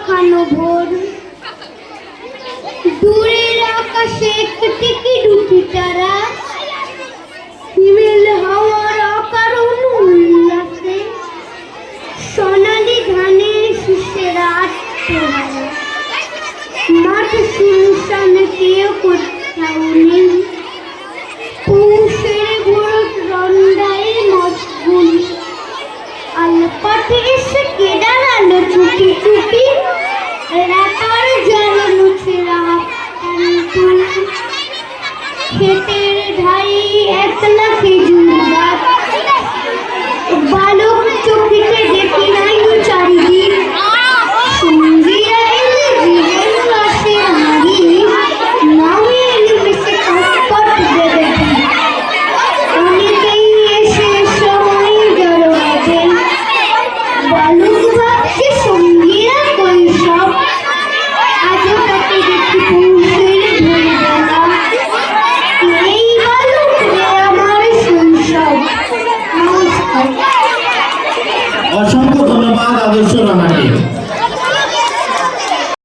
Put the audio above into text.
মাখানো ভোর, দূরের আকাশে একটি দুটি তারা, হিমেল হাওয়ার অকারণ উল্লাসে, সোনালি ধানের শীষের আত্মহারা, মাঠ শুনশান কেউ কোথাও নেই, পৌষের ভোর রন্ধায় মশগুল, আলপাটে এসে কে দাঁড়ালো চুপি চুপি, রাতার জল মুছে রাখান ক্ষেতের ধাই একলা খেজুর গাছ, বালক চোখেতে দেখি নাই চারিদিক, সঙ্গীরা এলে জীবন আসে হারি, নামে এলে বেশি কটকট দেবে, অনেকেই এসে সময় জড়ো হবেন, বালক ভাবছে সঙ্গীরা কই সব, আজও তাকে দেখি পৌষের ভোরবেলা, এই বালক রে আমার শৈশব। নমস্কার। অসংখ্য